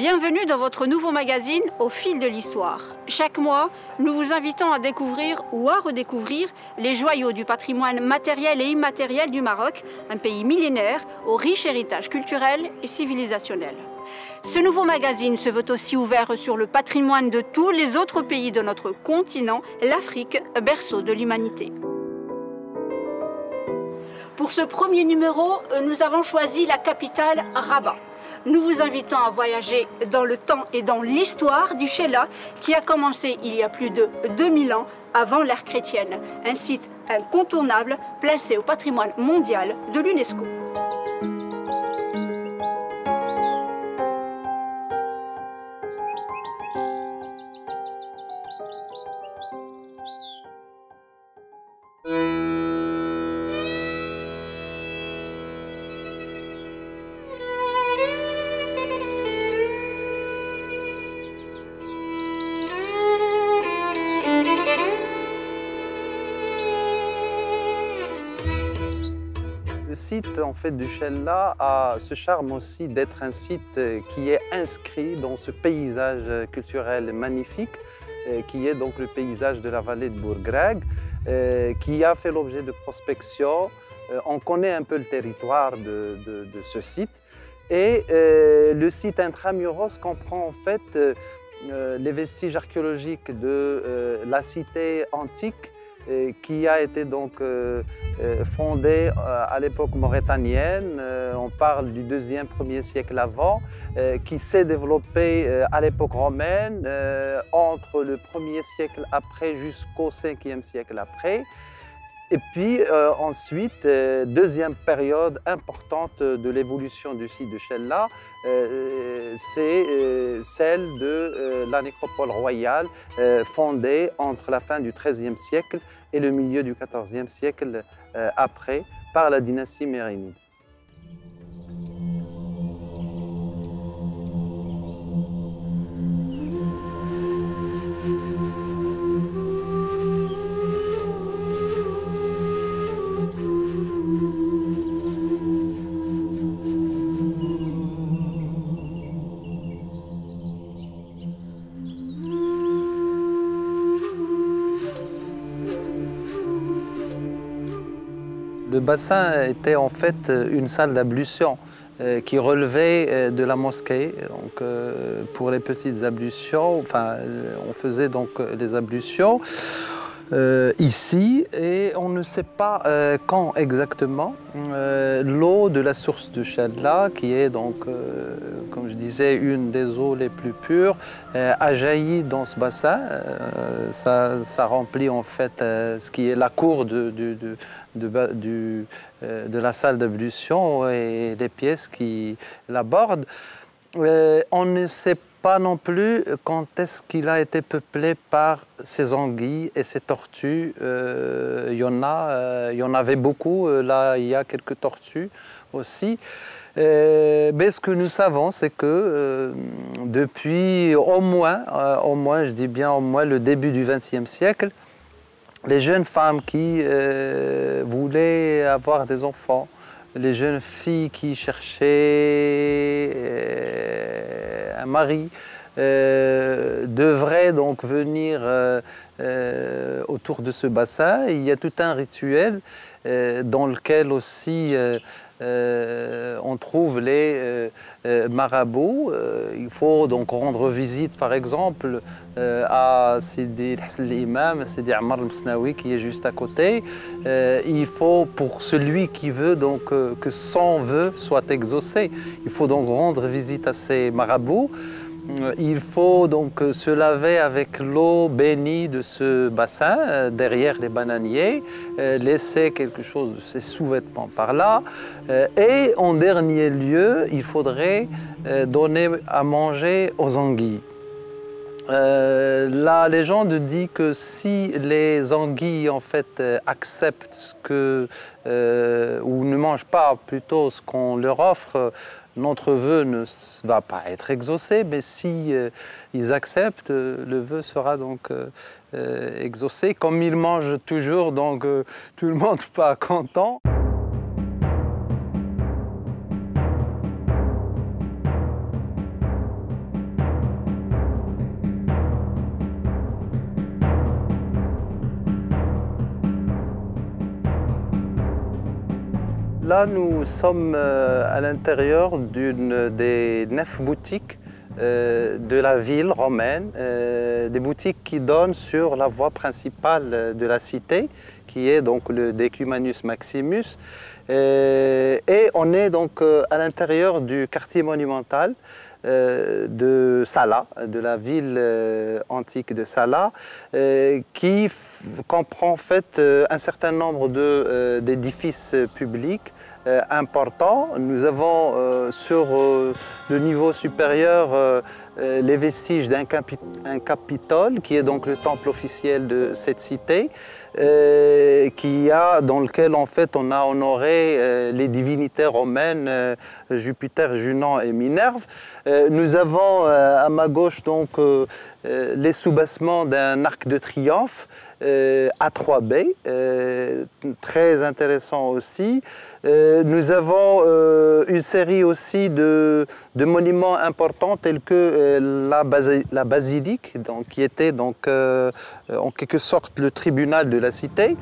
Bienvenue dans votre nouveau magazine Au fil de l'histoire. Chaque mois, nous vous invitons à découvrir ou à redécouvrir les joyaux du patrimoine matériel et immatériel du Maroc, un pays millénaire au riche héritage culturel et civilisationnel. Ce nouveau magazine se veut aussi ouvert sur le patrimoine de tous les autres pays de notre continent, l'Afrique, berceau de l'humanité. Pour ce premier numéro, nous avons choisi la capitale Rabat. Nous vous invitons à voyager dans le temps et dans l'histoire du Chella qui a commencé il y a plus de 2000 ans avant l'ère chrétienne. Un site incontournable placé au patrimoine mondial de l'UNESCO. Le site en fait, du Chella a ce charme aussi d'être un site qui est inscrit dans ce paysage culturel magnifique qui est donc le paysage de la vallée de Bourgreg, qui a fait l'objet de prospection. On connaît un peu le territoire de ce site et le site intramuros comprend en fait les vestiges archéologiques de la cité antique qui a été donc fondée à l'époque mauritanienne, on parle du 2e, 1er siècle avant, qui s'est développée à l'époque romaine, entre le 1er siècle après jusqu'au 5e siècle après. Et puis ensuite, deuxième période importante de l'évolution du site de Chella, c'est celle de la nécropole royale fondée entre la fin du XIIIe siècle et le milieu du XIVe siècle après par la dynastie mérinide. Le bassin était en fait une salle d'ablution qui relevait de la mosquée. Donc, pour les petites ablutions, enfin, on faisait donc les ablutions ici et on ne sait pas quand exactement l'eau de la source de Chella, qui est donc, comme je disais, une des eaux les plus pures, a jailli dans ce bassin. Ça remplit en fait ce qui est la cour de la salle d'ablution et les pièces qui l'abordent. On ne sait pas non plus quand est-ce qu'il a été peuplé par ces anguilles et ces tortues. Il y en avait beaucoup, là il y a quelques tortues aussi. Mais ce que nous savons, c'est que depuis au moins, je dis bien au moins le début du XXe siècle, les jeunes femmes qui voulaient avoir des enfants, les jeunes filles qui cherchaient un mari, devraient donc venir autour de ce bassin. Il y a tout un rituel dans lequel aussi on trouve les marabouts. Il faut donc rendre visite, par exemple, à Sidi l'imam, Sidi Ammar al-Msnawi, qui est juste à côté. Il faut, pour celui qui veut donc que son vœu soit exaucé, il faut donc rendre visite à ces marabouts. Il faut donc se laver avec l'eau bénie de ce bassin, derrière les bananiers, laisser quelque chose de ses sous-vêtements par là. Et en dernier lieu, il faudrait donner à manger aux anguilles. La légende dit que si les anguilles en fait acceptent ou ne mangent pas plutôt ce qu'on leur offre, notre vœu ne va pas être exaucé, mais si ils acceptent, le vœu sera donc exaucé. Comme ils mangent toujours, donc tout le monde n'est pas content. Là, nous sommes à l'intérieur d'une des 9 boutiques de la ville romaine, des boutiques qui donnent sur la voie principale de la cité, qui est donc le Decumanus Maximus. Et on est donc à l'intérieur du quartier monumental de Salah, de la ville antique de Salah, qui comprend en fait un certain nombre d'édifices publics importants. Nous avons sur le niveau supérieur les vestiges d'un capitole, qui est donc le temple officiel de cette cité, dans lequel en fait on a honoré les divinités romaines Jupiter, Junon et Minerve. Nous avons à ma gauche donc les soubassements d'un arc de triomphe à 3 baies, très intéressant aussi. Nous avons une série aussi de monuments importants tels que la basilique, donc, qui était donc, en quelque sorte le tribunal de la cité.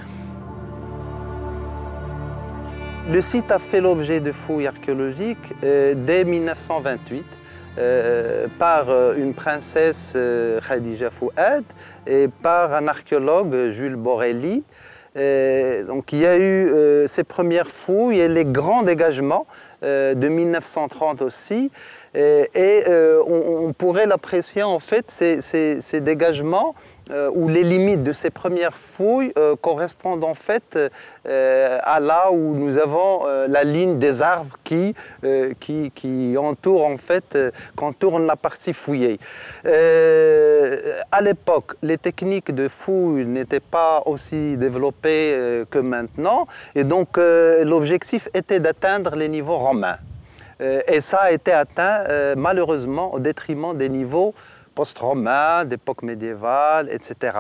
Le site a fait l'objet de fouilles archéologiques dès 1928. Par une princesse Khadija Fouad et par un archéologue Jules Borelli. Donc il y a eu ces premières fouilles et les grands dégagements de 1930 aussi. On pourrait l'apprécier en fait, ces dégagements où les limites de ces premières fouilles correspondent en fait à là où nous avons la ligne des arbres qui entoure en fait, qu'entoure la partie fouillée. À l'époque, les techniques de fouille n'étaient pas aussi développées que maintenant, et donc l'objectif était d'atteindre les niveaux romains. Et ça a été atteint malheureusement au détriment des niveaux post-romains, d'époque médiévale, etc.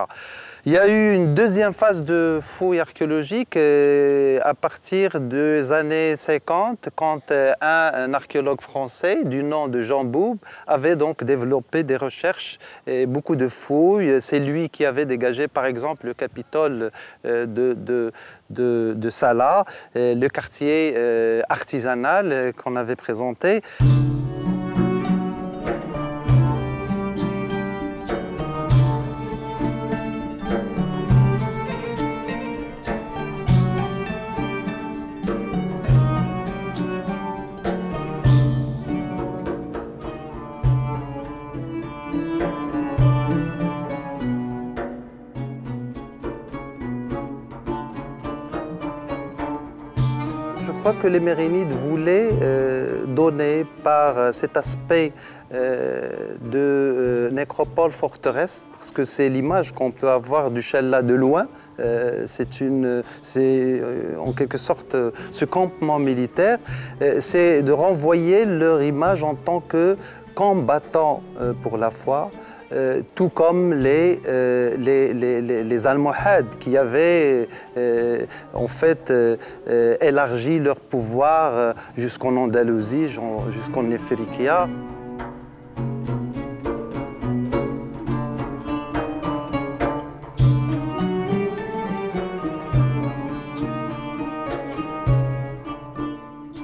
Il y a eu une deuxième phase de fouilles archéologiques à partir des années 50, quand un archéologue français du nom de Jean Boub avait donc développé des recherches et beaucoup de fouilles. C'est lui qui avait dégagé par exemple le Capitole de Salah, le quartier artisanal qu'on avait présenté. Je crois que les Mérinides voulaient donner par cet aspect de nécropole forteresse, parce que c'est l'image qu'on peut avoir du Chella de loin. C'est en quelque sorte ce campement militaire, c'est de renvoyer leur image en tant que combattants pour la foi. Tout comme les Almohades qui avaient en fait élargi leur pouvoir jusqu'en Andalousie, jusqu'en Ifriqiya.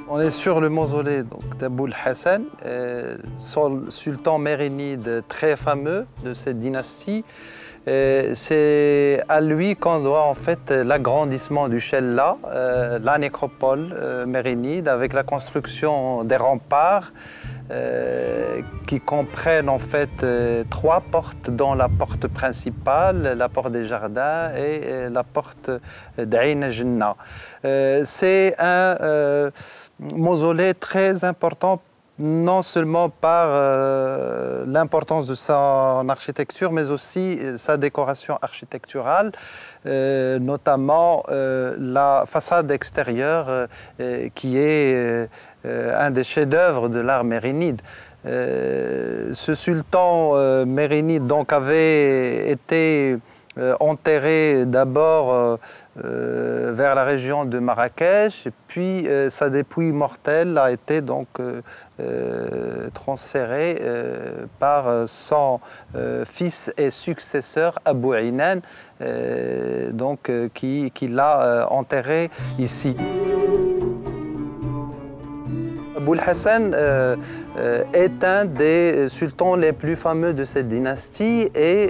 On est sur le mausolée d'Aboul Hassan, sultan mérinide très fameux de cette dynastie. C'est à lui qu'on doit en fait l'agrandissement du Chella, la nécropole mérinide, avec la construction des remparts qui comprennent en fait 3 portes, dont la porte principale, la porte des jardins et la porte d'Aïn Jinnah. C'est un mausolée très important, non seulement par l'importance de son architecture, mais aussi sa décoration architecturale, notamment la façade extérieure qui est un des chefs-d'œuvre de l'art mérinide. Ce sultan mérinide donc avait été enterré d'abord vers la région de Marrakech, et puis sa dépouille mortelle a été donc transférée par son fils et successeur Abou Aynan, qui l'a enterré ici. Boul Hassan est un des sultans les plus fameux de cette dynastie et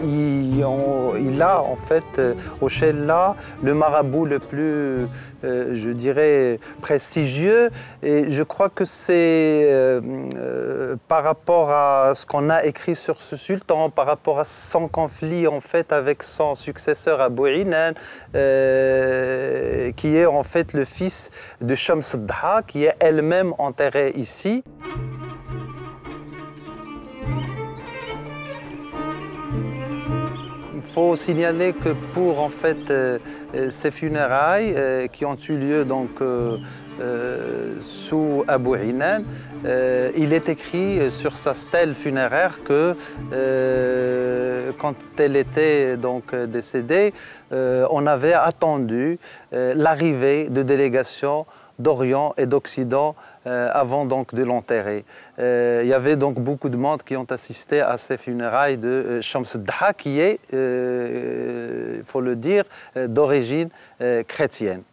il a en fait au Chella le marabout le plus, je dirais, prestigieux. Et je crois que c'est par rapport à ce qu'on a écrit sur ce sultan, par rapport à son conflit en fait avec son successeur Abou Inan, qui est en fait le fils de Shams Dha, qui est elle-même enterrée ici. Il faut signaler que pour en fait ces funérailles qui ont eu lieu donc sous Abou Inan, il est écrit sur sa stèle funéraire que quand elle était donc décédée, on avait attendu l'arrivée de délégations d'Orient et d'Occident avant donc de l'enterrer. Il y avait donc beaucoup de monde qui ont assisté à ces funérailles de Shams Dha qui est, il faut le dire, d'origine chrétienne.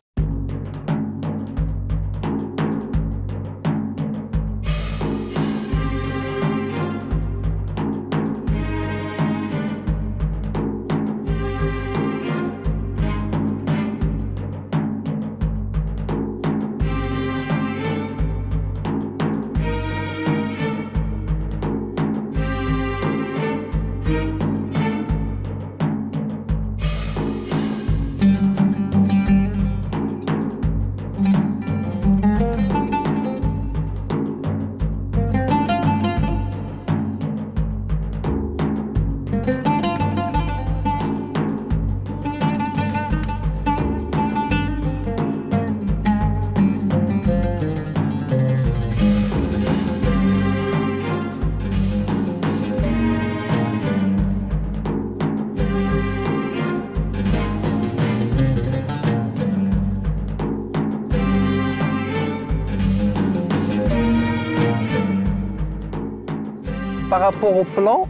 Par rapport au plan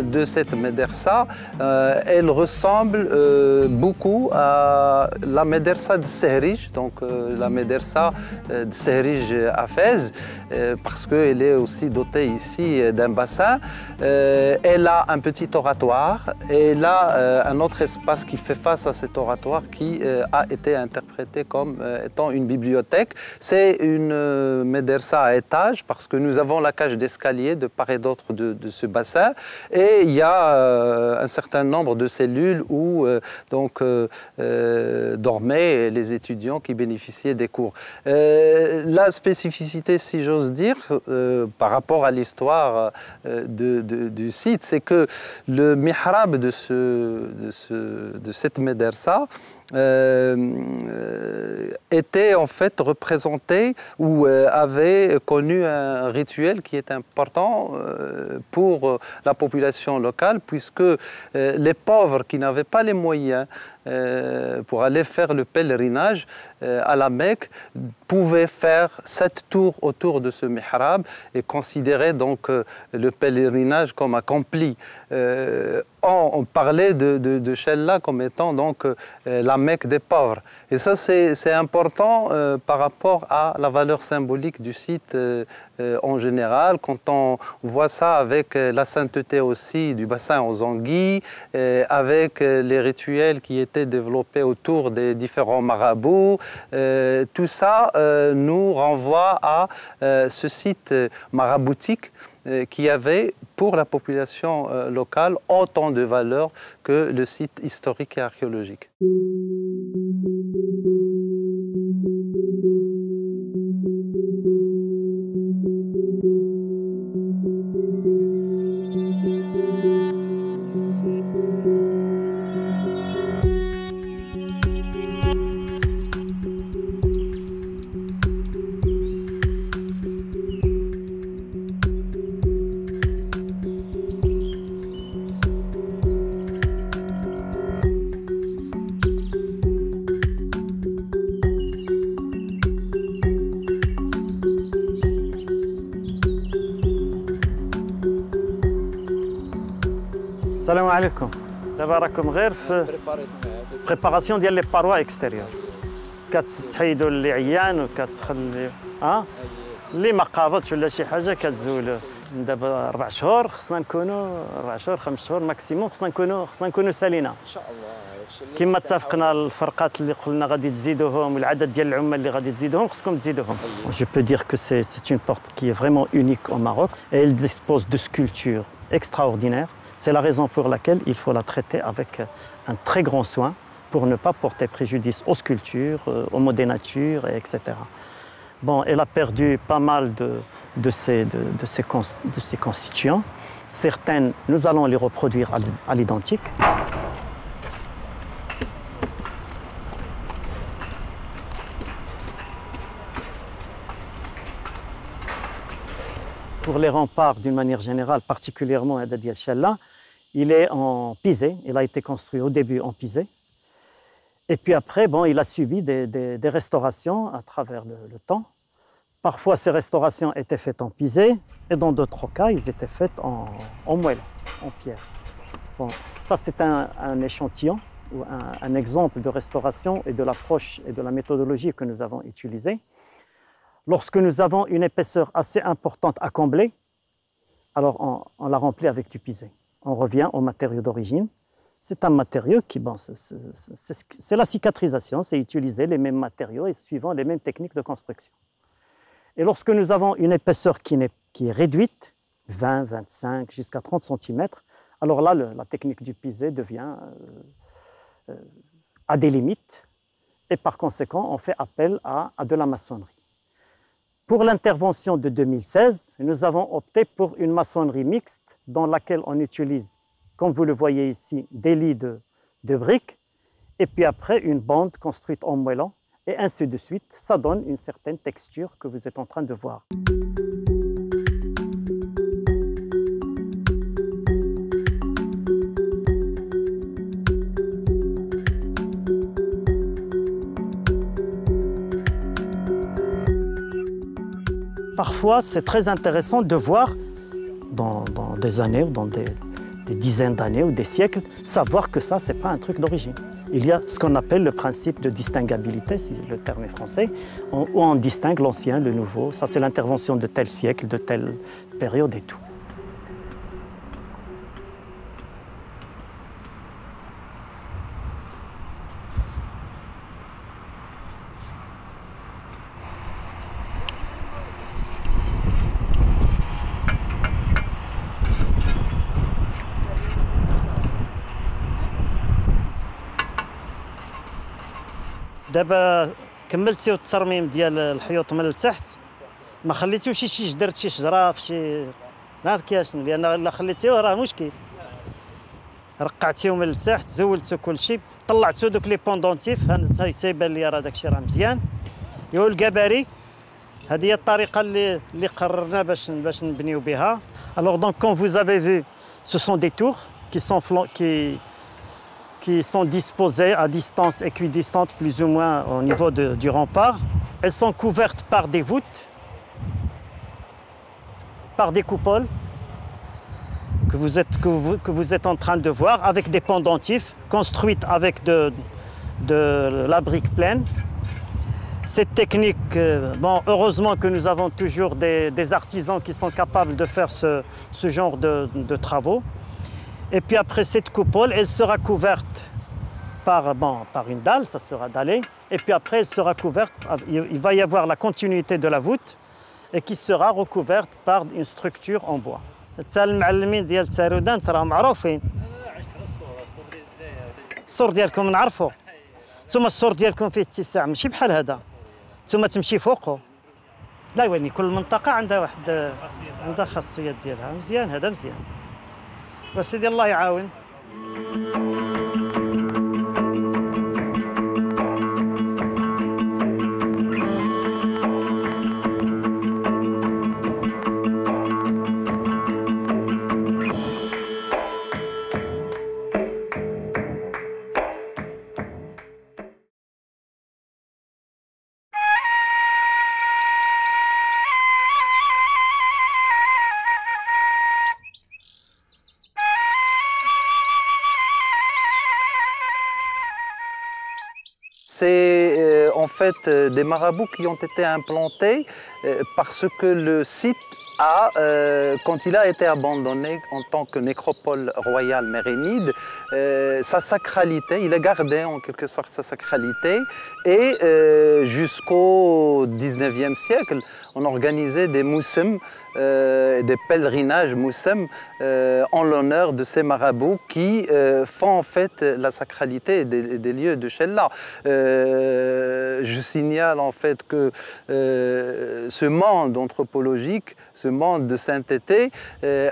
de cette médersa, elle ressemble beaucoup à la médersa de Sehrij, donc la médersa de Sehrij à Fès, parce qu'elle est aussi dotée ici d'un bassin. Elle a un petit oratoire et elle a un autre espace qui fait face à cet oratoire qui a été interprété comme étant une bibliothèque. C'est une médersa à étage parce que nous avons la cage d'escalier de part et d'autre de ce bassin et il y a un certain nombre de cellules où dormaient les étudiants qui bénéficiaient des cours. La spécificité, si j'ose dire, par rapport à l'histoire du site, c'est que le mihrab de cette médersa était en fait représenté ou avait connu un rituel qui est important pour la population locale, puisque les pauvres qui n'avaient pas les moyens pour aller faire le pèlerinage à la Mecque pouvaient faire 7 tours autour de ce mihrab et considérer donc le pèlerinage comme accompli. On parlait de Chella comme étant donc la Mecque des pauvres. Et ça, c'est important par rapport à la valeur symbolique du site en général. Quand on voit ça avec la sainteté aussi du bassin aux anguilles, avec les rituels qui étaient développés autour des différents marabouts, tout ça nous renvoie à ce site maraboutique qui avait pour la population locale autant de valeur que le site historique et archéologique. السلام عليكم. دابا راكم غير في بريباراسيون ديال لي باروا اكستيريور. كتحيدوا اللي عيان وكتخلي اللي ما قابضش ولا شي حاجه كتزولوه. من دابا 4 شهور خصنا نكونوا 4 شهور 5 شهور ماكسيموم خصنا نكونوا سالينا ان شاء الله. كما اتفقنا الفرقات اللي قلنا غادي تزيدوهم والعدد ديال العمال اللي غادي تزيدوهم خصكم تزيدوهم. Je peux dire que c'est une porte qui est vraiment unique au Maroc et elle dispose de sculptures extraordinaires. C'est la raison pour laquelle il faut la traiter avec un très grand soin pour ne pas porter préjudice aux sculptures, aux mots des natures, etc. Bon, elle a perdu pas mal de ses constituants. Certaines, nous allons les reproduire à l'identique. Pour les remparts, d'une manière générale, particulièrement à Dadi El-Challa, il est en pisé. Il a été construit au début en pisé. Et puis après, bon, il a subi des restaurations à travers le temps. Parfois, ces restaurations étaient faites en pisé, et dans d'autres cas, ils étaient faites en moellon, en pierre. Bon, ça, c'est un échantillon ou un exemple de restauration et de l'approche et de la méthodologie que nous avons utilisée. Lorsque nous avons une épaisseur assez importante à combler, alors on la remplit avec du pisé. On revient au matériau d'origine. C'est un matériau qui, bon, c'est la cicatrisation, c'est utiliser les mêmes matériaux et suivant les mêmes techniques de construction. Et lorsque nous avons une épaisseur qui est réduite, 20, 25, jusqu'à 30 cm, alors là, la technique du pisé devient à des limites et par conséquent, on fait appel à de la maçonnerie. Pour l'intervention de 2016, nous avons opté pour une maçonnerie mixte dans laquelle on utilise, comme vous le voyez ici, des lits de briques et puis après une bande construite en moellon et ainsi de suite. Ça donne une certaine texture que vous êtes en train de voir. Parfois, c'est très intéressant de voir dans des années, dans des dizaines d'années ou des siècles, savoir que ça, ce n'est pas un truc d'origine. Il y a ce qu'on appelle le principe de distinguabilité, si le terme est français, où on distingue l'ancien, le nouveau. Ça, c'est l'intervention de tel siècle, de telle période et tout. دابا كملتيو الترميم ديال الحيوط من التحت ما خليتيوش شي جدرت شي شجره في شي ما كاينش لان الا خليتيوه راه مشكل رقعتيو من التحت زولتو كلشي طلعتو دوك لي بوندونتيف ها تيبان لي راه داكشي راه مزيان يو الكباري هذه هي الطريقه اللي قررنا باش نبنيو بها. Alors donc comme vous avez vu ce sont des tours qui sont disposées à distance équidistante plus ou moins au niveau du rempart. Elles sont couvertes par des voûtes, par des coupoles que vous êtes en train de voir avec des pendentifs construites avec de la brique pleine. Cette technique, bon, heureusement que nous avons toujours des artisans qui sont capables de faire ce genre de travaux. Et puis après cette coupole, elle sera couverte par une dalle, ça sera dallé. Et puis après, elle sera couverte, il va y avoir la continuité de la voûte et qui sera recouverte par une structure en bois. المعلمين ديال التارودان راهم معروفين. السور ديالكم نعرفوا. ثم السور ديالكم فيه اتساع ماشي بحال هذا. ثم تمشي فوقه. لا يعني كل منطقة عندها عندها خاصيات ديالها. مزيان هذا مزيان. وسيدي الله يعاون. en fait des marabouts qui ont été implantés parce que le site quand il a été abandonné en tant que nécropole royale mérénide, sa sacralité, il a gardé en quelque sorte sa sacralité et jusqu'au 19e siècle, on organisait des moussem, des pèlerinages moussem en l'honneur de ces marabouts qui font en fait la sacralité des lieux de Chella. Je signale en fait que ce monde anthropologique, ce monde de sainteté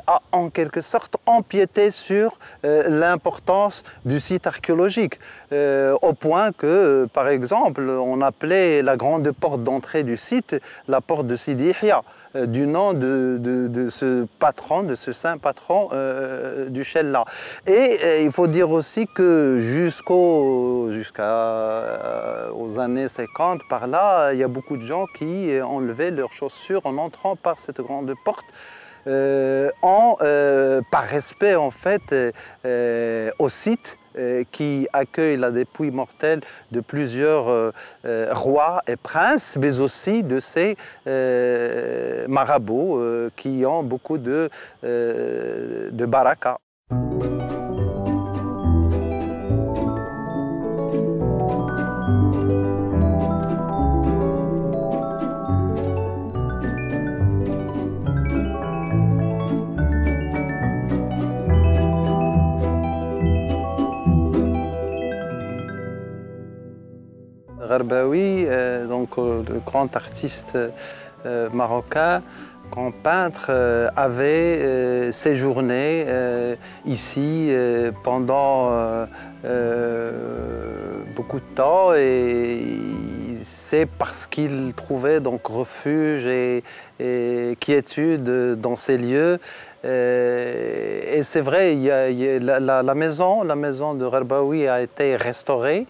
a en quelque sorte empiété sur l'importance du site archéologique, au point que, par exemple, on appelait la grande porte d'entrée du site la porte de Sidi Ihya, du nom de ce patron, de ce saint patron du Chella. Et il faut dire aussi que jusqu'aux années 50, par là, il y a beaucoup de gens qui enlevaient leurs chaussures en entrant par cette grande porte, par respect en fait au site qui accueille la dépouille mortelle de plusieurs rois et princes, mais aussi de ces marabouts qui ont beaucoup de baraka. Gharbaoui, donc le grand artiste marocain, grand peintre, avait séjourné ici pendant beaucoup de temps, et c'est parce qu'il trouvait donc refuge et quiétude dans ces lieux. Et c'est vrai, la maison de Gharbaoui a été restaurée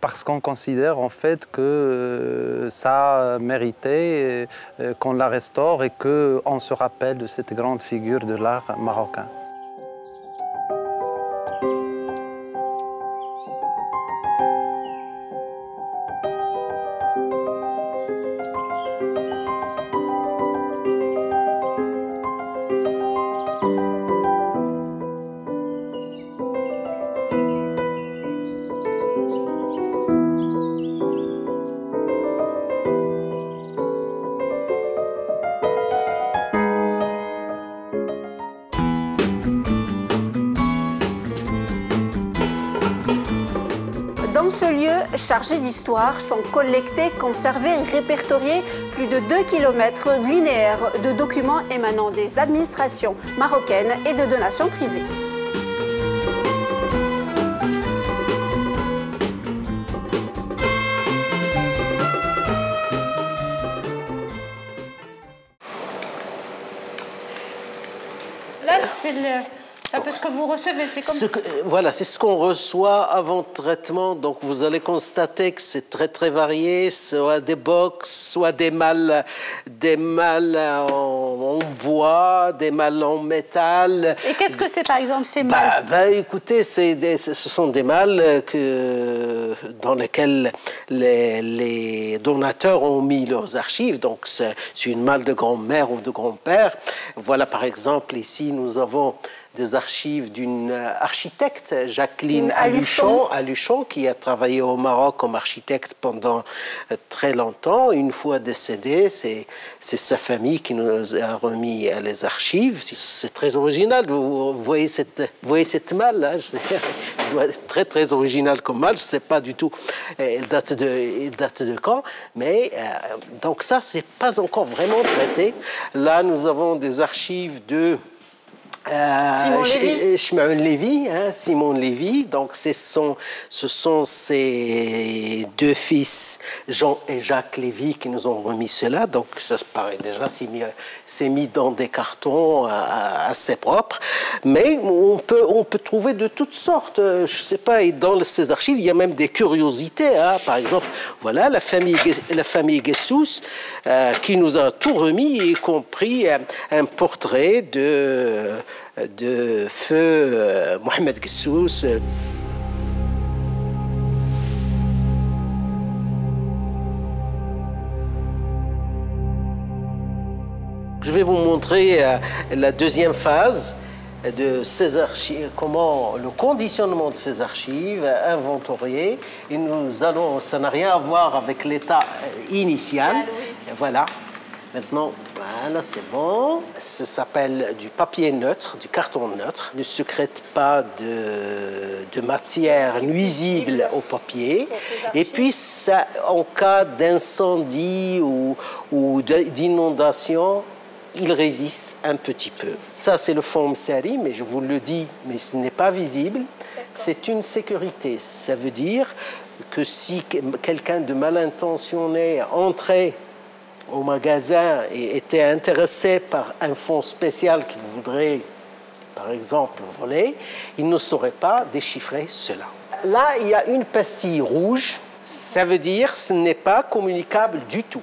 parce qu'on considère en fait que ça méritait qu'on la restaure et qu'on se rappelle de cette grande figure de l'art marocain. Dans ce lieu chargé d'histoire sont collectés, conservés et répertoriés plus de 2 km linéaires de documents émanant des administrations marocaines et de donations privées. Là, c'est un peu ce que vous recevez, c'est comme voilà, c'est ce qu'on reçoit avant traitement. Donc vous allez constater que c'est très varié, soit des box, soit des malles en bois, des malles en métal. Et qu'est-ce que c'est par exemple ces malles? Écoutez, ce sont des malles dans lesquelles les donateurs ont mis leurs archives. Donc c'est une malle de grand-mère ou de grand-père. Voilà par exemple ici nous avons des archives d'une architecte, Jacqueline Alluchon, qui a travaillé au Maroc comme architecte pendant très longtemps. Une fois décédée, c'est sa famille qui nous a remis les archives. C'est très original. Vous voyez cette malle, hein, elle doit être très originale comme malle. Je ne sais pas du tout, elle date de quand. Mais donc ça, c'est pas encore vraiment traité. Là, nous avons des archives de Simon Lévy. Donc ce sont ses deux fils, Jean et Jacques Lévy, qui nous ont remis cela. Donc ça se paraît déjà, c'est mis dans des cartons assez propres. Mais on peut trouver de toutes sortes. Je sais pas, et dans ces archives, il y a même des curiosités. Hein. Par exemple, voilà la famille Guessous qui nous a tout remis, y compris un portrait de feu Mohamed Guessous. vais vous montrer la deuxième phase de ces archives, comment le conditionnement de ces archives inventoriées. Et ça n'a rien à voir avec l'état initial. Voilà. Maintenant, voilà, c'est bon. Ça s'appelle du papier neutre, du carton neutre. Ne sécrète pas de matière nuisible au papier. Et puis, ça, en cas d'incendie ou d'inondation, il résiste un petit peu. Ça, c'est le foam sari, mais je vous le dis, mais ce n'est pas visible. C'est une sécurité. Ça veut dire que si quelqu'un de mal intentionné entrait au magasin et était intéressé par un fonds spécial qu'il voudrait, par exemple, voler, il ne saurait pas déchiffrer cela. Là, il y a une pastille rouge. Ça veut dire que ce n'est pas communicable du tout.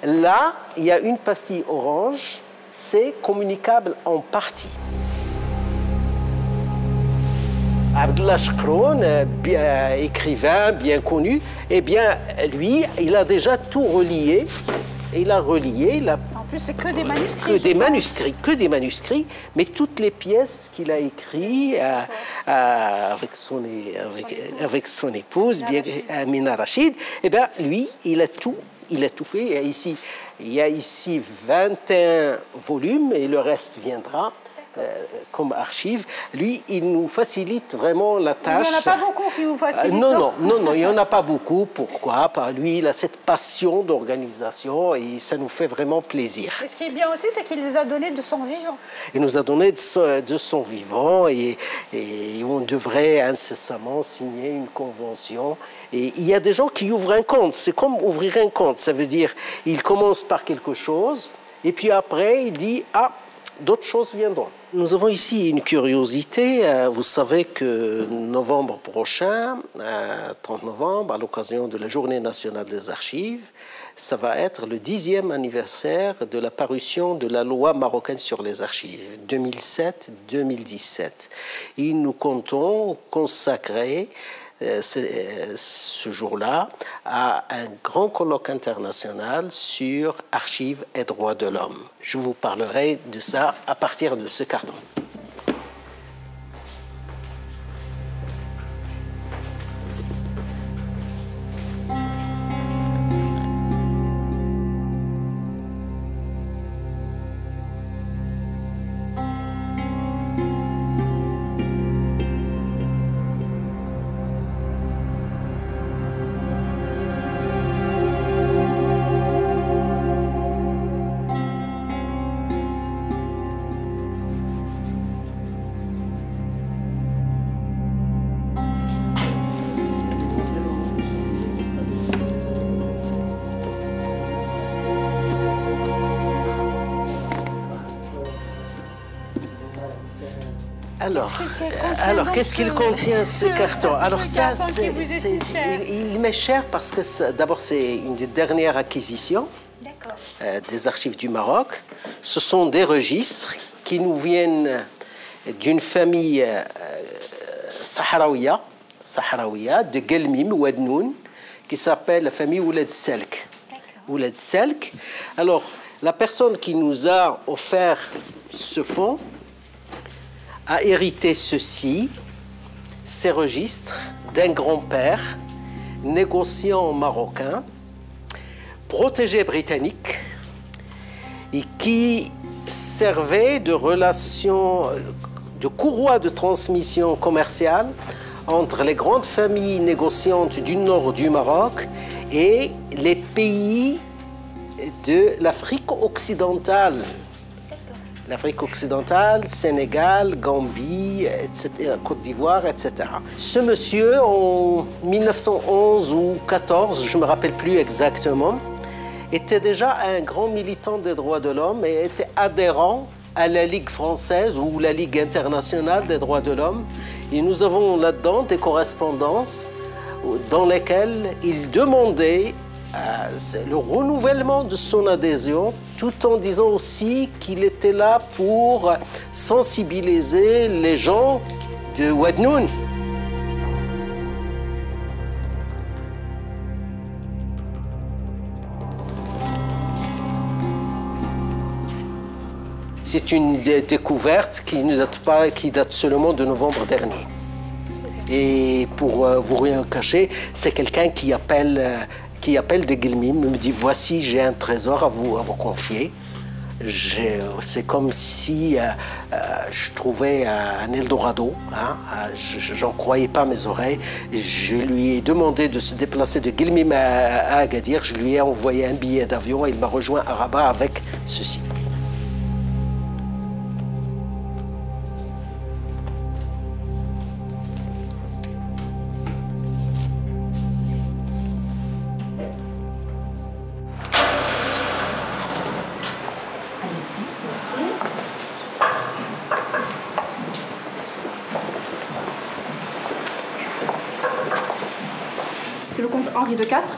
Là, il y a une pastille orange. C'est communicable en partie. Abdallah Shkroun, écrivain bien connu, eh bien, lui, il a déjà tout relié. Il a relié. En plus, c'est que des manuscrits. Que des manuscrits, mais toutes les pièces qu'il a écrites avec son épouse, Amina Rachid, eh bien, lui, il a tout fait. Il y a ici 21 volumes et le reste viendra. Comme archive, lui, il nous facilite vraiment la tâche. Il n'y en a pas beaucoup qui vous facilitent. Non, il n'y en a pas beaucoup. Pourquoi? Lui, il a cette passion d'organisation et ça nous fait vraiment plaisir. Et ce qui est bien aussi, c'est qu'il les a donnés de son vivant. Il nous a donné de son vivant et on devrait incessamment signer une convention. Et il y a des gens qui ouvrent un compte. C'est comme ouvrir un compte. Ça veut dire, il commence par quelque chose et puis après, il dit « Ah, d'autres choses viendront ». Nous avons ici une curiosité. Vous savez que novembre prochain, 30 novembre, à l'occasion de la Journée nationale des archives, ça va être le 10e anniversaire de la parution de la loi marocaine sur les archives, 2007-2017. Et nous comptons consacrer ce jour-là à un grand colloque international sur archives et droits de l'homme. Je vous parlerai de ça à partir de ce carton. Alors, qu'est-ce qu'il contient ce carton? Alors ça, il m'est cher parce que d'abord c'est une des dernières acquisitions des archives du Maroc. Ce sont des registres qui nous viennent d'une famille sahraouia de Gelmim ou Adnoun, qui s'appelle la famille Ouled Selk. Ouled Selk. Alors, la personne qui nous a offert ce fonds a hérité ceci, ces registres d'un grand-père, négociant marocain, protégé britannique, et qui servait de relation, de courroie de transmission commerciale entre les grandes familles négociantes du nord du Maroc et les pays de l'Afrique occidentale. L'Afrique occidentale, Sénégal, Gambie, etc., Côte d'Ivoire, etc. Ce monsieur, en 1911 ou 14, je ne me rappelle plus exactement, était déjà un grand militant des droits de l'homme et était adhérent à la Ligue française ou la Ligue internationale des droits de l'homme. Et nous avons là-dedans des correspondances dans lesquelles il demandait le renouvellement de son adhésion, tout en disant aussi qu'il était là pour sensibiliser les gens de Ouadnoun. C'est une découverte qui ne date pas, qui date seulement de novembre dernier. Et pour vous rien cacher, c'est quelqu'un qui appelle de Guelmim, me dit voici j'ai un trésor à vous confier. C'est comme si je trouvais un Eldorado. Hein, j'en croyais pas mes oreilles. Je lui ai demandé de se déplacer de Guelmim à Agadir. Je lui ai envoyé un billet d'avion et il m'a rejoint à Rabat avec ceci. C'est le comte Henri de Castres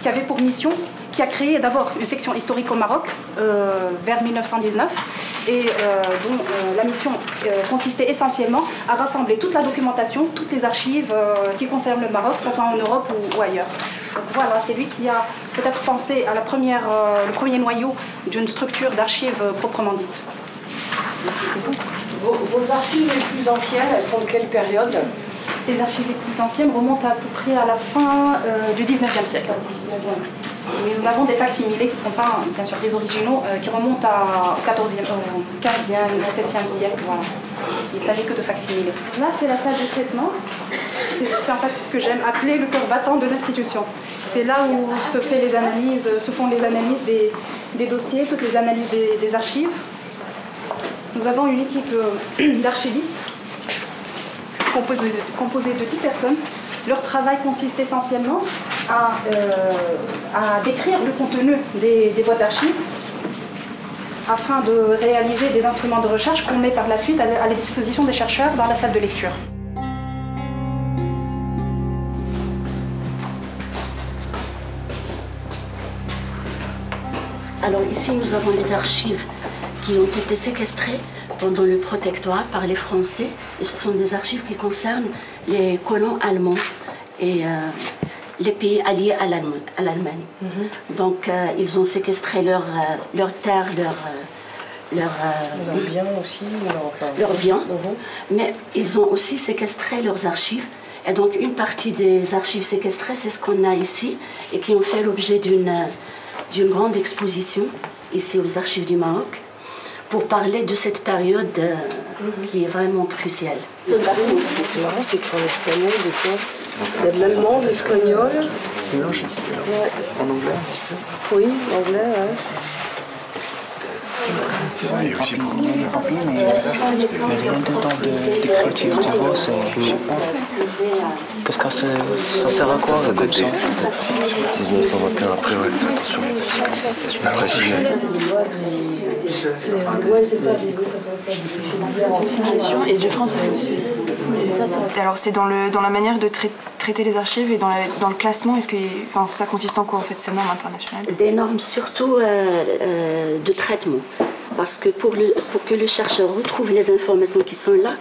qui avait pour mission, qui a créé d'abord une section historique au Maroc vers 1919 et dont la mission consistait essentiellement à rassembler toute la documentation, toutes les archives qui concernent le Maroc, que ce soit en Europe ou ailleurs. Donc voilà, c'est lui qui a peut-être pensé à le premier noyau d'une structure d'archives proprement dite. Vos archives les plus anciennes, elles sont de quelle période? Les archives les plus anciennes remontent à peu près à la fin du 19e siècle. Mais nous avons des facsimilés qui ne sont pas, bien sûr, des originaux, qui remontent au 15e, 17e siècle. Voilà. Il ne s'agit que de facsimilés. Là, c'est la salle de traitement. C'est en fait ce que j'aime appeler le cœur battant de l'institution. C'est là où se font les analyses des dossiers, toutes les analyses des archives. Nous avons une équipe d'archivistes composée de 10 personnes. Leur travail consiste essentiellement à décrire le contenu des boîtes d'archives afin de réaliser des instruments de recherche qu'on met par la suite à la disposition des chercheurs dans la salle de lecture. Alors ici, nous avons les archives qui ont été séquestrées pendant le protectorat par les Français. Et ce sont des archives qui concernent les colons allemands et les pays alliés à l'Allemagne. Donc ils ont séquestré leurs terres, leurs biens aussi, leurs biens, mais ils ont aussi séquestré leurs archives. Et donc une partie des archives séquestrées, c'est ce qu'on a ici et qui ont fait l'objet d'une grande exposition ici aux archives du Maroc, pour parler de cette période qui est vraiment cruciale. C'est marrant, c'est écrit en espagnol, des fois. Il y a de l'allemand, de l'espagnol. C'est mélange en anglais un petit peu. Oui, anglais, ouais. C'est vrai, il y a aussi beaucoup de papier, mais rien dedans d'écriture, tu vois, je sais pas. Qu'est-ce que ça sert à quoi, comme ça 1921, après, ouais, fais attention, c'est fragile. Et du français aussi. Alors c'est dans la manière de traiter les archives et dans le classement. Ça consiste en quoi en fait ces normes internationales? Des normes surtout de traitement. Parce que pour que le chercheur retrouve les informations qui sont là,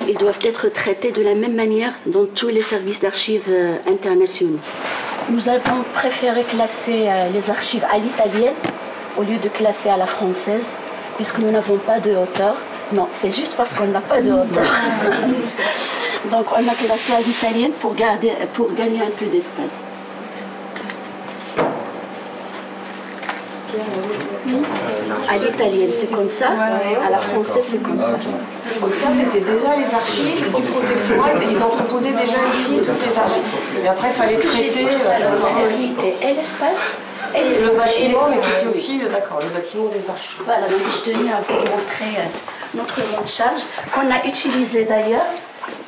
ils doivent être traités de la même manière dans tous les services d'archives internationaux. Nous avons préféré classer les archives à l'italienne au lieu de classer à la française, puisque nous n'avons pas de hauteur. Non, c'est juste parce qu'on n'a pas de hauteur. Donc on a classé à l'italienne pour gagner un peu d'espace. À l'italienne, c'est comme ça. À la française, c'est comme ça. Donc ça, c'était déjà les archives du protectorat. Ils entreposaient déjà ici toutes les archives. Et après, il fallait traiter et l'espace et les le archives. bâtiment, mais qui était aussi, d'accord, le bâtiment des archives. Voilà, donc je tenais à vous montrer notre rond de charge, qu'on a utilisé d'ailleurs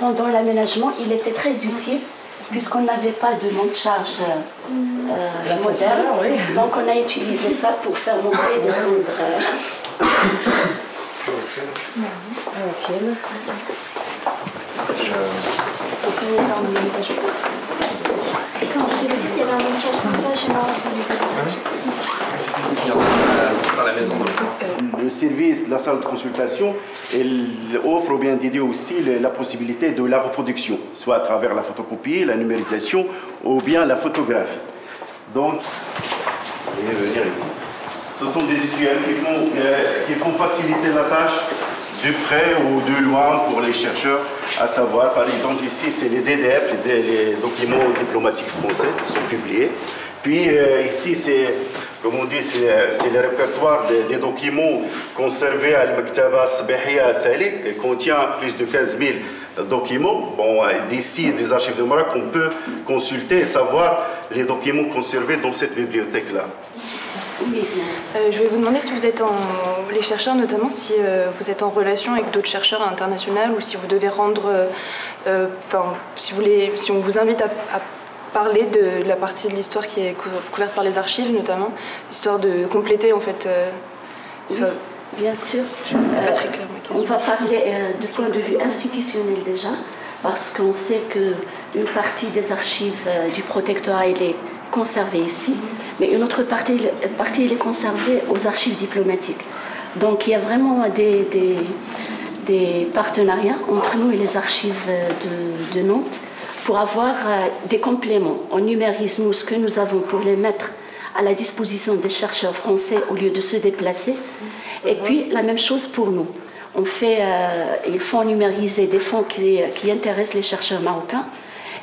pendant l'aménagement. Il était très utile, puisqu'on n'avait pas de monte-charge moderne. Oui. Donc on a utilisé ça pour faire monter et descendre. Et quand j'étais petite, il y avait un monte-charge comme ça chez moi. Le service de la salle de consultation offre ou bien dédié aussi la possibilité de la reproduction, soit à travers la photocopie, la numérisation ou bien la photographie. Donc, je vais venir ici. Ce sont des visuels qui font faciliter la tâche de près ou de loin pour les chercheurs, à savoir, par exemple, ici, c'est les DDF, les documents diplomatiques français qui sont publiés. Puis ici, c'est, comme on dit, c'est le répertoire des documents conservés à l'Maktaba Sbahia à Salé, et contient plus de 15 000 documents. Bon, d'ici, des archives de Maroc, on peut consulter et savoir les documents conservés dans cette bibliothèque-là. Je vais vous demander si vous êtes les chercheurs, notamment si vous êtes en relation avec d'autres chercheurs internationaux ou si vous devez rendre, si on vous invite à parler de la partie de l'histoire qui est couverte par les archives, notamment, histoire de compléter en fait. Oui, bien sûr. C'est pas très clair. On va parler du point de vue institutionnel déjà, parce qu'on sait qu'une partie des archives du protectorat elle est conservée ici, mais une autre partie elle est conservée aux archives diplomatiques. Donc il y a vraiment des partenariats entre nous et les archives de Nantes pour avoir des compléments. On numérise nous ce que nous avons pour les mettre à la disposition des chercheurs français au lieu de se déplacer. Et puis la même chose pour nous. On fait, il faut numériser des fonds qui intéressent les chercheurs marocains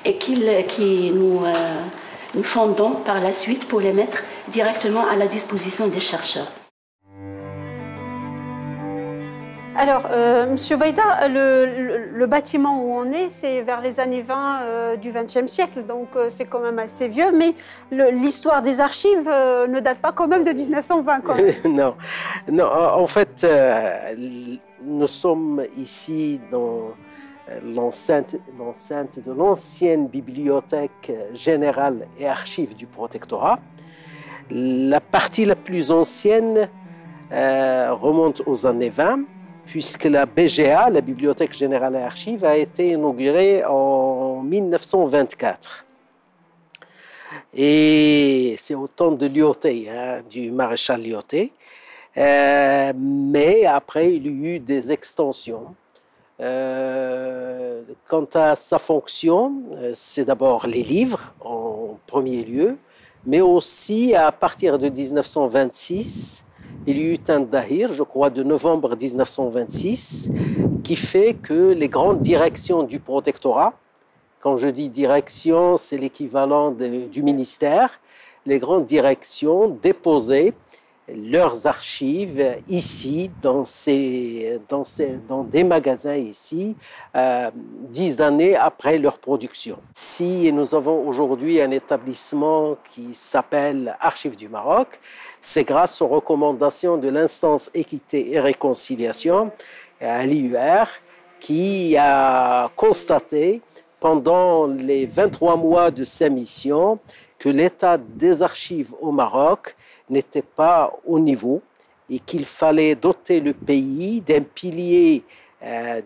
et qui nous fondons par la suite pour les mettre directement à la disposition des chercheurs. Alors, Monsieur Baïda, le bâtiment où on est, c'est vers les années 20 du XXe siècle, donc c'est quand même assez vieux, mais l'histoire des archives ne date pas quand même de 1920 quand même. Non, en fait, nous sommes ici dans l'enceinte de l'ancienne bibliothèque générale et archives du protectorat. La partie la plus ancienne remonte aux années 20, puisque la BGA, la Bibliothèque Générale et Archives, a été inaugurée en 1924. Et c'est au temps de Lyautey, du maréchal Lyautey. Mais après, il y a eu des extensions. Quant à sa fonction, c'est d'abord les livres en premier lieu, mais aussi à partir de 1926, il y a eu un dahir, je crois, de novembre 1926, qui fait que les grandes directions du protectorat, quand je dis direction, c'est l'équivalent du ministère, les grandes directions déposaient leurs archives ici, dans des magasins ici, 10 années après leur production. Si nous avons aujourd'hui un établissement qui s'appelle Archives du Maroc, c'est grâce aux recommandations de l'instance Équité et Réconciliation, à l'IUR, qui a constaté pendant les 23 mois de sa mission que l'état des archives au Maroc n'était pas au niveau et qu'il fallait doter le pays d'un pilier d'un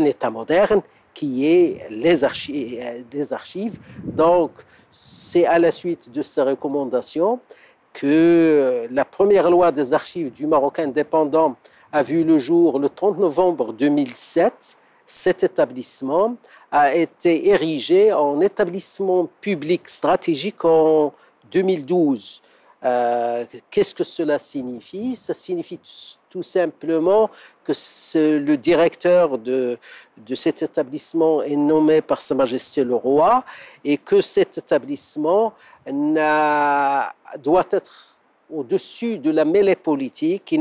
État moderne qui est les archives. Donc, c'est à la suite de ces recommandations que la première loi des archives du Maroc indépendant a vu le jour le 30 novembre 2007. Cet établissement a été érigé en établissement public stratégique en 2012. Qu'est-ce que cela signifie? Ça signifie tout simplement que le directeur de cet établissement est nommé par Sa Majesté le Roi et que cet établissement doit être au-dessus de la mêlée politique,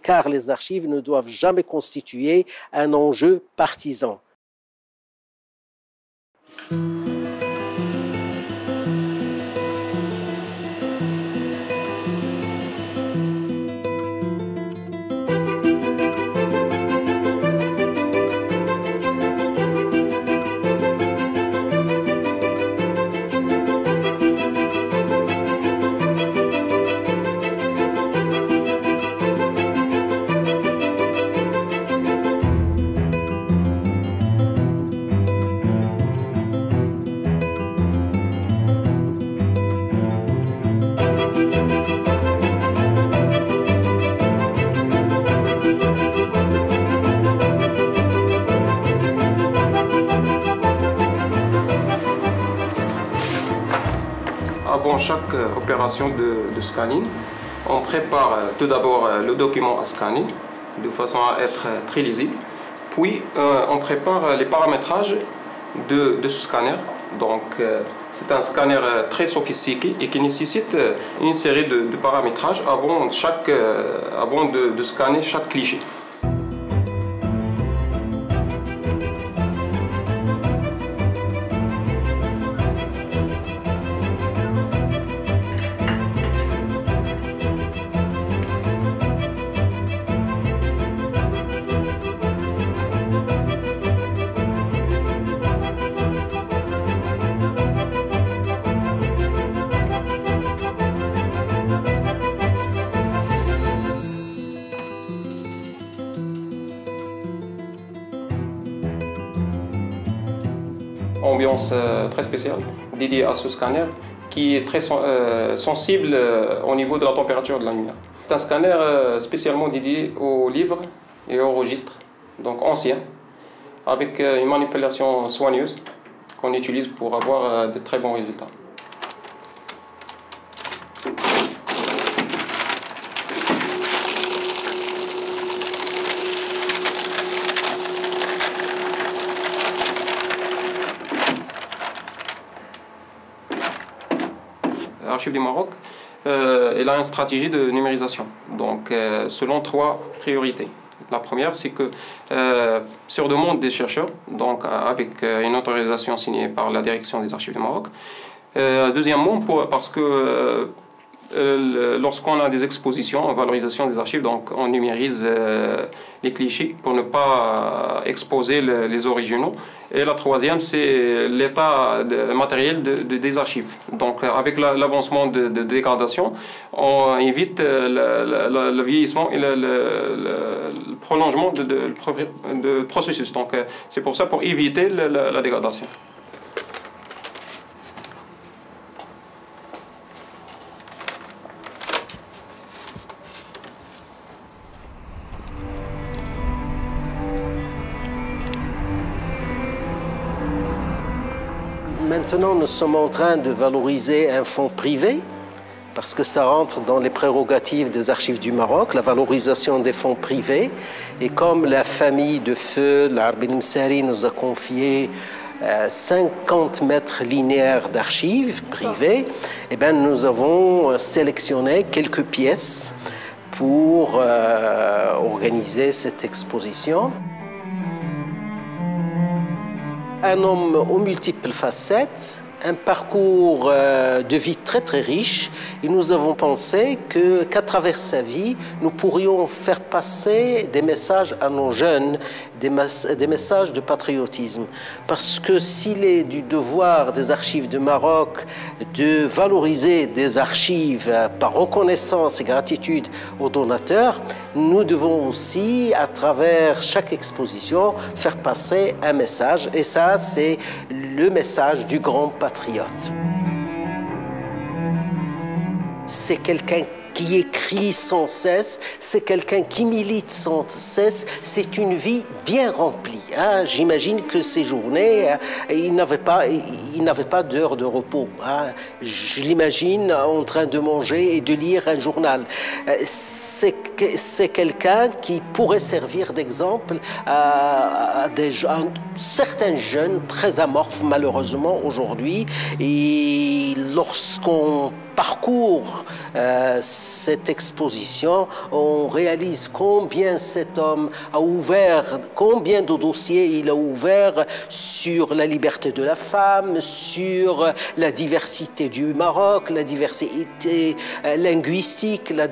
car les archives ne doivent jamais constituer un enjeu partisan. avant chaque opération de scanning, on prépare tout d'abord le document à scanner de façon à être très lisible. Puis on prépare les paramétrages de ce scanner. Donc c'est un scanner très sophistiqué et qui nécessite une série de paramétrages avant de scanner chaque cliché. Ambiance très spéciale dédiée à ce scanner qui est très sensible au niveau de la température de la lumière. C'est un scanner spécialement dédié aux livres et aux registres, donc anciens, avec une manipulation soigneuse qu'on utilise pour avoir de très bons résultats. L'Archive du Maroc, elle a une stratégie de numérisation, donc selon 3 priorités. La première, c'est que sur demande des chercheurs, donc avec une autorisation signée par la direction des Archives du Maroc. Deuxièmement, parce que lorsqu'on a des expositions en valorisation des archives, donc on numérise les clichés pour ne pas exposer les originaux. Et la troisième, c'est l'état matériel des archives. Donc avec l'avancement de dégradation, on évite le vieillissement et le prolongement de processus. Donc c'est pour ça, pour éviter la dégradation. Maintenant, nous sommes en train de valoriser un fonds privé parce que ça rentre dans les prérogatives des Archives du Maroc, la valorisation des fonds privés. Et comme la famille de feu, l'Arbin Msari, nous a confié 50 mètres linéaires d'archives privées, eh bien, nous avons sélectionné quelques pièces pour organiser cette exposition. Un homme aux multiples facettes, un parcours de vie très très riche, et nous avons pensé qu'à travers sa vie, nous pourrions faire passer des messages à nos jeunes, des messages de patriotisme. Parce que s'il est du devoir des Archives du Maroc de valoriser des archives par reconnaissance et gratitude aux donateurs, nous devons aussi, à travers chaque exposition, faire passer un message. Et ça, c'est le message du grand patriote. C'est quelqu'un qui écrit sans cesse, c'est quelqu'un qui milite sans cesse, c'est une vie bien remplie. Hein. J'imagine que ces journées, il n'avait pas d'heure de repos. Hein. Je l'imagine en train de manger et de lire un journal. C'est quelqu'un qui pourrait servir d'exemple à certains jeunes très amorphes malheureusement aujourd'hui. Et lorsqu'on parcourt cette exposition, on réalise combien cet homme a ouvert, combien de dossiers il a ouvert sur la liberté de la femme, sur la diversité du Maroc, la diversité linguistique, la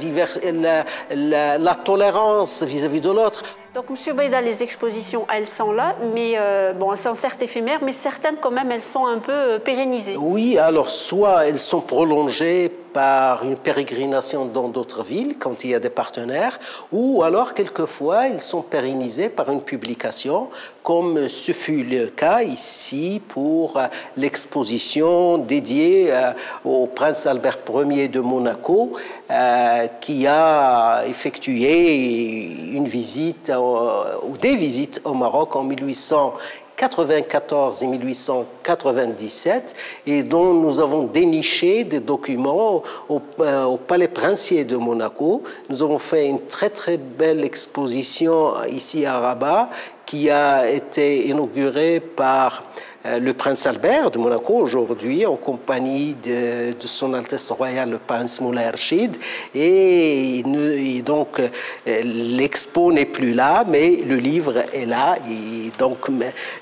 tolérance vis-à-vis de l'autre. Donc, M. Beïda, les expositions, elles sont là, mais bon, elles sont certes éphémères, mais certaines, quand même, elles sont un peu pérennisées. Oui, alors, soit elles sont prolongées par une pérégrination dans d'autres villes, quand il y a des partenaires, ou alors, quelquefois, elles sont pérennisées par une publication, comme ce fut le cas ici pour l'exposition dédiée au prince Albert Ier de Monaco, qui a effectué une visite ou des visites au Maroc en 1889 1894 et 1897 et dont nous avons déniché des documents au Palais Princier de Monaco. Nous avons fait une très très belle exposition ici à Rabat qui a été inaugurée par le prince Albert de Monaco aujourd'hui en compagnie de son Altesse Royale le prince Moulay Rachid et donc l'expo n'est plus là mais le livre est là et donc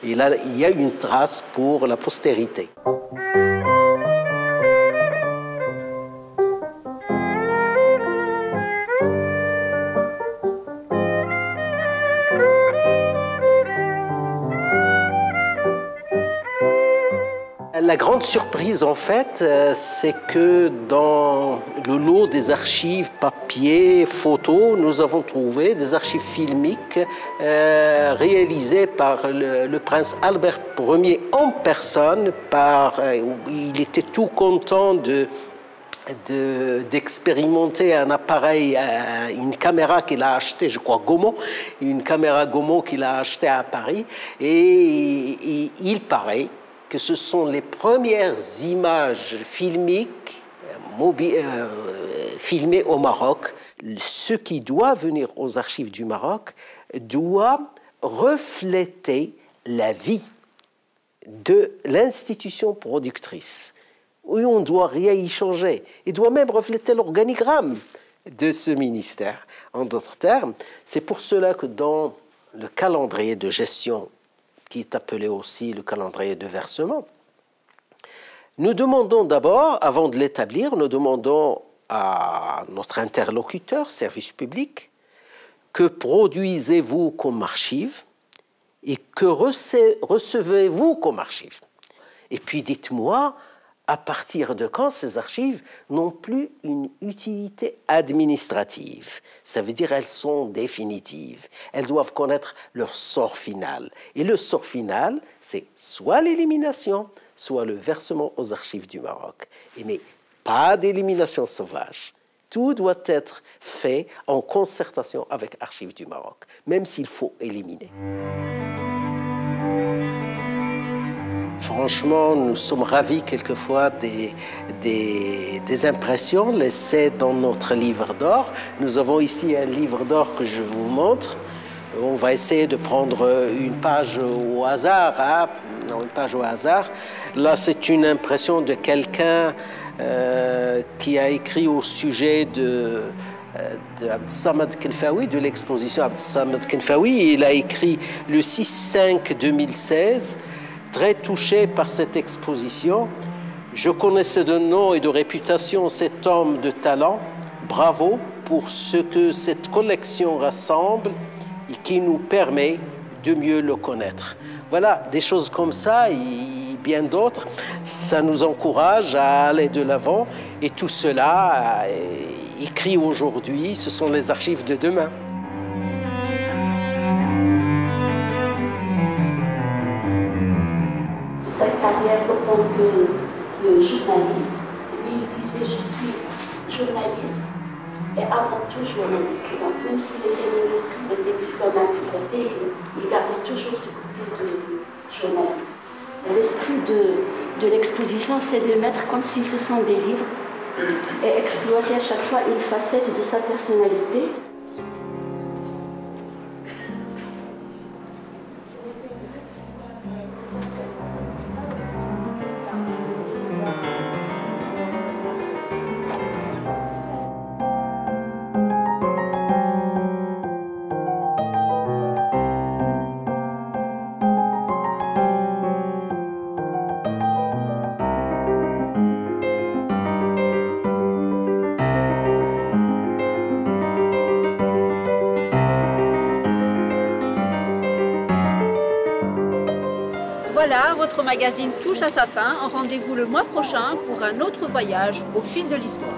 il y a une trace pour la postérité. La grande surprise, en fait, c'est que dans le lot des archives papier, photos, nous avons trouvé des archives filmiques réalisées par le prince Albert Ier en personne. Il était tout content d'expérimenter un appareil, une caméra qu'il a achetée, je crois Gaumont, une caméra Gaumont qu'il a achetée à Paris. Et il paraît que ce sont les premières images filmiques filmées au Maroc. Ce qui doit venir aux archives du Maroc doit refléter la vie de l'institution productrice. Oui, on ne doit rien y changer. Il doit même refléter l'organigramme de ce ministère. En d'autres termes, c'est pour cela que dans le calendrier de gestion qui est appelé aussi le calendrier de versement. Nous demandons d'abord, avant de l'établir, nous demandons à notre interlocuteur, service public, que produisez-vous comme archive et que recevez-vous comme archive. Et puis dites-moi, à partir de quand ces archives n'ont plus une utilité administrative. Ça veut dire qu'elles sont définitives. Elles doivent connaître leur sort final. Et le sort final, c'est soit l'élimination, soit le versement aux archives du Maroc. Mais pas d'élimination sauvage. Tout doit être fait en concertation avec Archives du Maroc, même s'il faut éliminer. Franchement, nous sommes ravis quelquefois des impressions laissées dans notre livre d'or. Nous avons ici un livre d'or que je vous montre. On va essayer de prendre une page au hasard. Hein? Non, une page au hasard. Là, c'est une impression de quelqu'un qui a écrit au sujet de Abd Samad Kenfaoui, de l'exposition Abd Samad Kenfaoui. Il a écrit le 6/5/2016. Très touché par cette exposition, je connaissais de nom et de réputation cet homme de talent. Bravo pour ce que cette collection rassemble et qui nous permet de mieux le connaître. Voilà, des choses comme ça et bien d'autres, ça nous encourage à aller de l'avant. Et tout cela, écrit aujourd'hui, ce sont les archives de demain. Sa carrière en tant que journaliste, il disait « je suis journaliste et avant tout journaliste ». Donc même s'il était ministre, il était diplomate, il gardait toujours ce côté de journaliste. L'esprit de l'exposition, c'est de mettre comme si ce sont des livres et explorer à chaque fois une facette de sa personnalité. Voilà, votre magazine touche à sa fin. Rendez-vous le mois prochain pour un autre voyage au fil de l'histoire.